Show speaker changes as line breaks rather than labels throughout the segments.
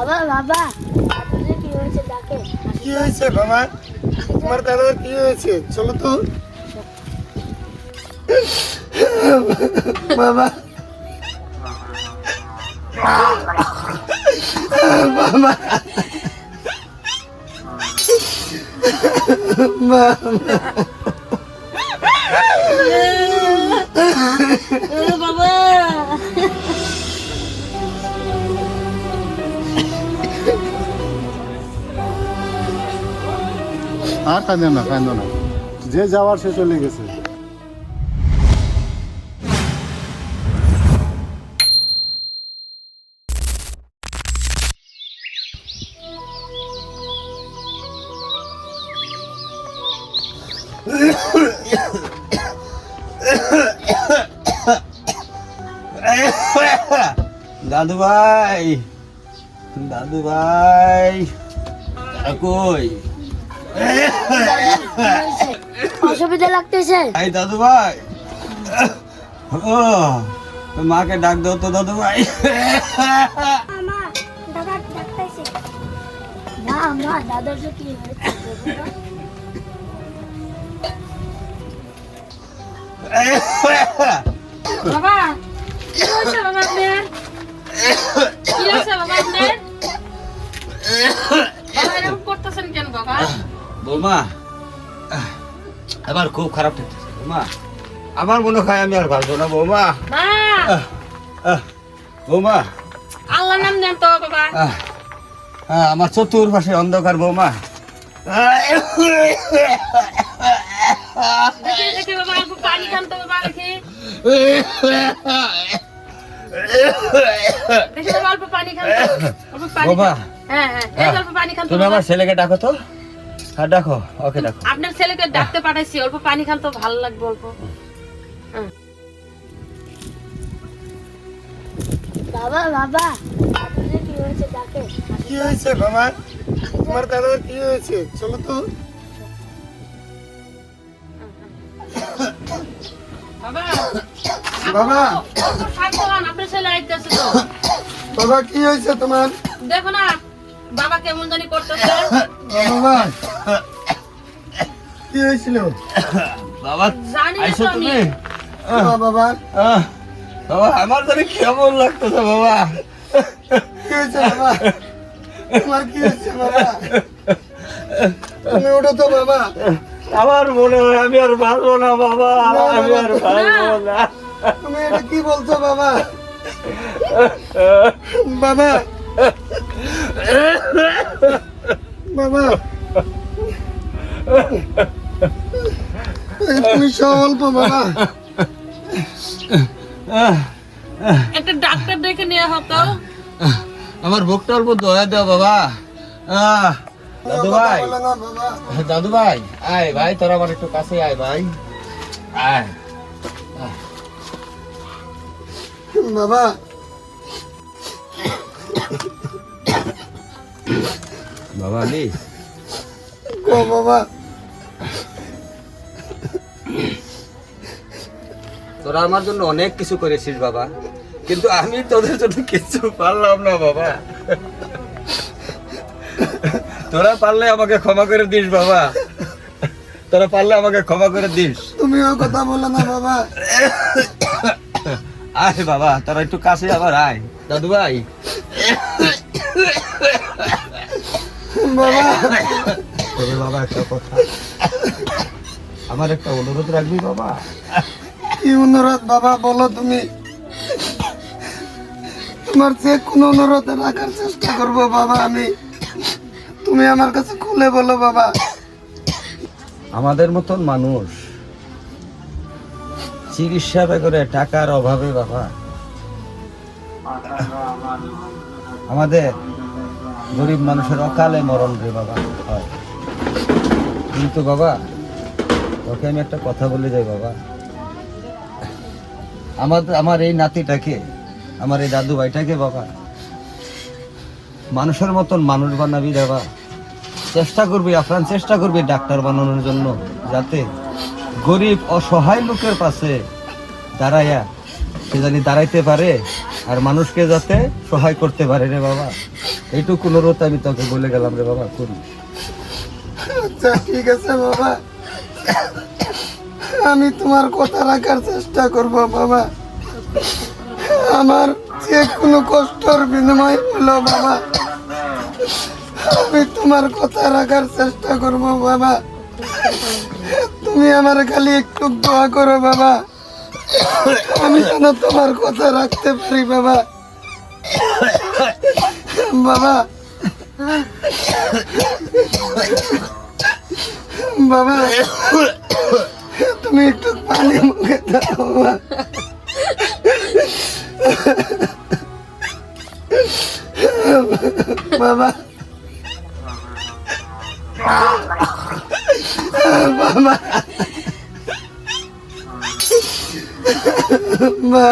বাবা বাবা দাদুর কি হয়েছে ডাকে?
কি হয়েছে বাবা? তোমার দাদার কি হয়েছে? চলো তো বাবা। বাবা
বাবা
আর কাঁদো না, কাঁদো না, যে যাওয়ার সে চলে গেছে।
দাদু ভাই, দাদু ভাই কই?
অসুবিধা লাগতেছে?
এই দাদু ভাই, ও মাকে ডাক দাও তো দাদু ভাই।
মা দাদা ডাকতেছে। মা মা দাদার কি হয়েছে?
বাবা কি হয়েছে বাবা আপনার? কি হয়েছে বাবা আপনার? বাবা এরকম করতেছেন কেন বাবা?
বৌমা, আমার খুব খারাপ লাগতেছে বৌমা। আমার মনে হয় আমি আর পারবো না বৌমা।
মা
বৌমা,
আল্লাহর নাম নেন তো বাবা।
আমার চতুর্পাশে অন্ধকার বৌমা।
দেখে দেখে বাবা একটু পানি খান তো বাবা, দেখে দেখে বাবা অল্প পানি খান তো, অল্প পানি
বাবা।
খান। হ্যাঁ হ্যাঁ এই অল্প পানি খান তো
তুমি
বাবা।
আমার ছেলেকে ডাকো তো। হ্যাঁ ডাকো, ওকে ডাকো।
আপনার ছেলেকে ডাকতে পাঠাইছি, অল্প পানি খান তো, ভালো লাগবে অল্প।
বাবা বাবা দাদুর কি হয়েছে ডাকে?
কি হয়েছে বাবা? তোমার দাদার কি হয়েছে? চলো তো
বাবা
বাবা।
শান্ত হন, আপনার ছেলে আইতেছে তো।
বাবা কি হয়েছে তোমার?
দেখো না বাবা কেমন জানি করতেছে।
বাবা কি হয়েছিল?
বাবা
জানি না
আইসো
তো আমি।
তুমি?
বাবা
বাবা আমার জানি কেমন লাগতেছে বাবা।
কি হয়েছে বাবা? তোমার কি হয়েছে বাবা? তুমি ওঠো তো বাবা।
আমার মনে হয় আমি আর পারবো না বাবা, আমি আর পারবো না।
তুমি এটা কি বলছো বাবা? বাবা বাবা তুমি স্বল্প বাবা।
একটা ডাক্তার দেখে নেওয়া হতো।
আমার বুকটা অল্প দয়া দাও বাবা। দাদু ভাই,
বলো না বাবা।
দাদু ভাই আয় ভাই, তোরা আমার একটু কাছে আয় ভাই, আয়।
বাবা
বাবা আলি,
ও বাবা
তোরা আমার জন্য অনেক কিছু করেছিস বাবা, কিন্তু আমি তোদের জন্য কিছু পারলাম না বাবা। তোরা পারলে আমাকে ক্ষমা করে দিস বাবা, তোরা পারলে আমাকে ক্ষমা করে দিস।
তুমিও কথা বলো না বাবা।
আয় বাবা, তোরা একটু কাছে আবার আয়। দাদু ভাই,
বাবা
তবে বাবা একটা কথা, আমার একটা অনুরোধ রাখবি বাবা।
কি অনুরোধ বাবা বলো তুমি? তোমার যে কোনো অনুরোধ রাখার চেষ্টা করবো বাবা আমি। তুমি আমার কাছে খুলে বলো বাবা।
আমাদের মতন মানুষ চিকিৎসা করে টাকার অভাবে বাবা আমাদের গরিব মানুষের অকালে মরণ রে বাবা হয়। কিন্তু বাবা তোকে আমি একটা কথা বলে যাই বাবা, আমার এই নাতিটাকে, আমার এই দাদু ভাইটাকে বাবা মানুষের মতন মানুষ বানাবি বাবা। চেষ্টা করবি, আপ্রাণ চেষ্টা করবি ডাক্তার বানানোর জন্য, যাতে গরিব অসহায় লোকের পাশে দাঁড়াইয়া সে জানি দাঁড়াইতে পারে আর মানুষকে যাতে সহায় করতে পারে রে বাবা। এইটুকু অনুরোধ আমি তোকে বলে গেলাম রে বাবা, করি।
আচ্ছা ঠিক আছে বাবা, আমি তোমার কথা রাখার চেষ্টা করব বাবা। আমার যে কোনো কষ্টের বিনিময় হলো বাবা, আমি তোমার কথা রাখার চেষ্টা করব বাবা। তুমি আমার খালি একটু দোয়া করো বাবা, আমি যেন তোমার কথা রাখতে পারি বাবা। বাবা বাবা তুমি একটু পানি মুখে দাও বাবা। বাবা বাবা
বাবা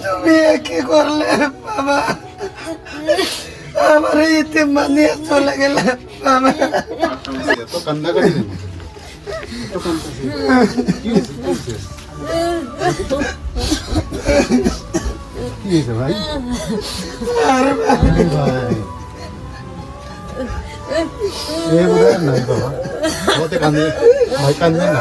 তুমি কি করলে বাবা? আমার ইতে মানিয়ে চলে গেলে বাবা।
এত কান্নাকাটি কেন? এত কান্নাকাটি কি হয়েছে? কি হয়েছে ভাই? ভাই এ বুঝার নাই বাবা, ওতে কান্দে ভাই, কান্দে না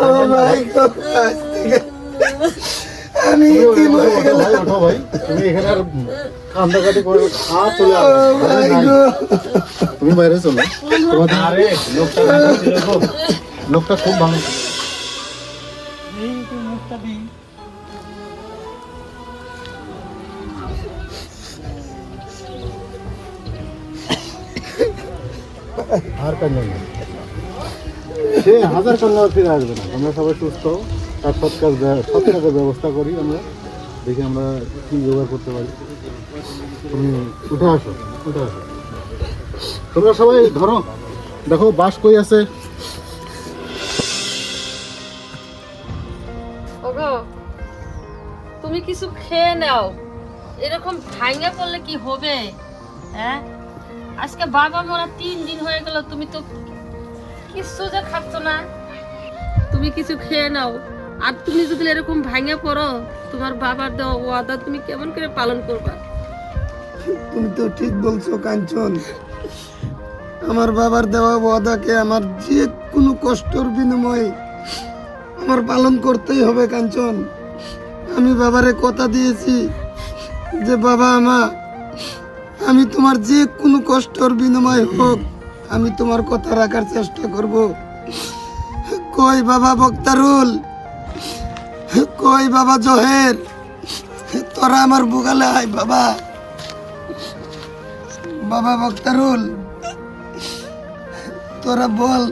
ও ভাই গো, আজ থেকে আমি ইতি মরে গেলাম।
ভাই ওঠো ভাই, তুমি এখানে আর কান্দাকাটি করে চলে
ও ভাই গো,
তুমি বাইরে চলো। তোমাদের লোকটা খুব ভালো। আর কান্না না, সে হাজার কান্না ফিরে আসবে না। আমরা সবাই সুস্থ, তার সৎ কাজের ব্যবস্থা করি আমরা, দেখি আমরা কি জোগাড় করতে পারি। তুমি উঠে আসো, উঠে আসো। তোমরা সবাই ধরো, দেখো বাস কই আছে।
ওগো, তুমি কিছু খেয়ে নাও, এরকম ভাঙে পড়লে কি হবে? হ্যাঁ, আজকে বাবা মরা 3 দিন হয়ে গেল, তুমি তো কিছু যে খাচ্ছ না। তুমি কিছু খেয়ে নাও, আর তুমি যদি এরকম ভাঙে পড়ো, তোমার বাবার দেওয়া ওয়াদা তুমি কেমন করে পালন করবা?
তুমি তো ঠিক বলছো কাঞ্চন। আমার বাবার দেওয়া ওয়াদাকে আমার যে কোনো কষ্টের বিনিময়ে আমার পালন করতেই হবে কাঞ্চন। আমি বাবারে কথা দিয়েছি যে বাবা আমি তোমার যে কোনো কষ্টের বিনিময় হোক আমি তোমার কথা রাখার চেষ্টা করব। কই বাবা বক্তারুল, কই বাবা জহের, তোরা আমার বুগালে আয় বাবা। বাবা বক্তারুল, তোরা বল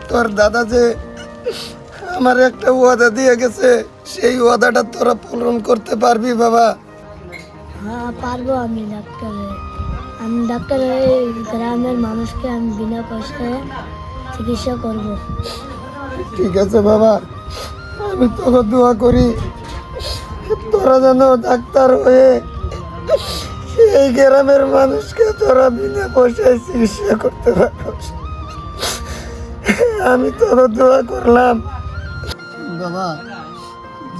তোর দাদা যে আমার একটা ওয়াদা দিয়ে গেছে, সেই ওয়াদাটা তোরা পূরণ করতে পারবি বাবা?
হ্যাঁ পারবো। আমি ডাক্তার হয়ে গ্রামের মানুষকে আমি বিনা পয়সায় চিকিৎসা করব।
ঠিক আছে বাবা, আমি তোকে দোয়া করি তোরা যেন ডাক্তার হয়ে এই গ্রামের মানুষকে তোরা বিনা পয়সায় চিকিৎসা করতে পারছ। আমি তোকে দোয়া করলাম বাবা।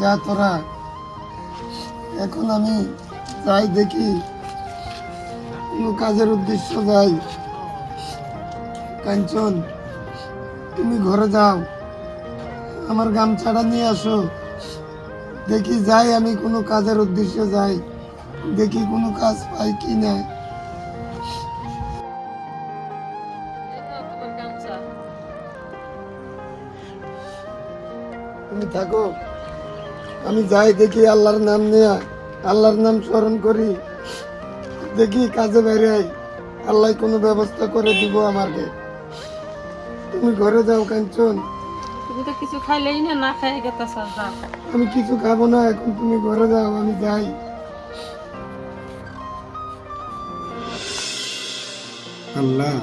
যা তোরা, এখন আমি যাই দেখি কোনো কাজের উদ্দেশ্য যাই। কাঞ্চন, তুমি ঘরে যাও, আমার গামছাটা নিয়ে আসো। দেখি যাই আমি কোনো কাজের উদ্দেশ্যে যাই, দেখি কোনো কাজ পাই কি না।
তোমার গামছা।
তুমি থাকো, আমি যাই দেখি আল্লাহর নাম নিয়ে, আল্লাহর নাম স্মরণ করি, দেখি কাজে বাইরে আই, আল্লাহ কোনো ব্যবস্থা করে দিব আমাকে। তুমি ঘরে যাও কাঞ্চন।
তুমি তো কিছু খাইলেই না, না খাই গেতেছ। যাও,
আমি কিছু খাবো না এখন, তুমি ঘরে যাও, আমি যাই। আল্লাহ,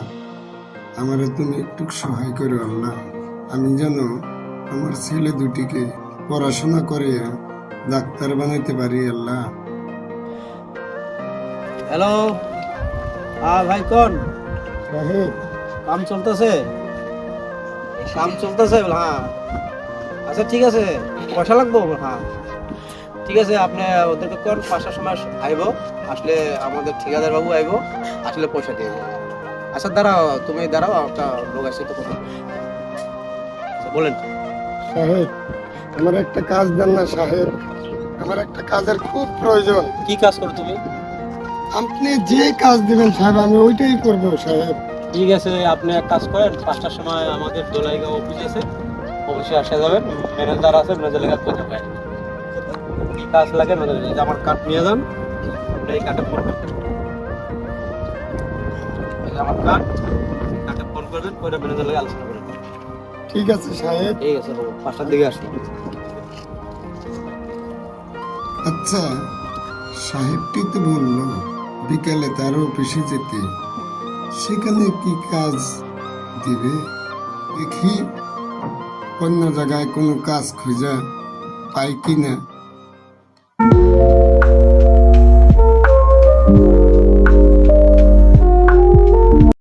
আমারে তুমি একটু সহায় করো আল্লাহ, আমি যেন আমার ছেলে দুটিকে পড়াশোনা করে ডাক্তার বানাইতে পারি আল্লাহ।
হ্যালো, হ্যাঁ ভাই কোন
সাহেব
কাম চলতেছে? কাম চলতেছে? হ্যাঁ আচ্ছা ঠিক আছে, পয়সা লাগবো? হ্যাঁ ঠিক আছে, আপনি ওদেরকে কোন 5টার সময় আইব, আসলে আমাদের ঠিকাদার বাবু আইব, আসলে পয়সা দিয়ে যাবে। আচ্ছা দাঁড়াও, তুমি দাঁড়াও, একটা লোক আসছে তো কথা। আচ্ছা বলেন।
সাহেব আমার একটা কাজ দেন না সাহেব, আমার একটা কাজের খুব প্রয়োজন।
কি কাজ করো তুমি?
আপনি যে কাজ দিবেন সাহেব আমি ওইটাই করব সাহেব।
ঠিক আছে, আপনি এক কাজ করেন, 5টার সময় আমাদের দোলাইগাঁও অফিস আছে, অফিসে আসা যাবেন, ম্যানেজার আছে, ম্যানেজার লেখা কথা পাই। কি কাজ লাগে ম্যানেজার, আমার কার্ড নিয়ে যান, এই কার্ডে ফোন করবেন, আমার কার্ডে ফোন করবেন, পরে ম্যানেজার লেগে আলোচনা করবেন।
ঠিক আছে সাহেব।
ঠিক আছে, 5টার দিকে আসুন।
আচ্ছা সাহেবটি তো বললো বিকালে তার অফিসে যেতে, সেখানে কি কাজ দিবে? দেখি অন্য জায়গায় কোনো কাজ খুঁজে পাই কিনা।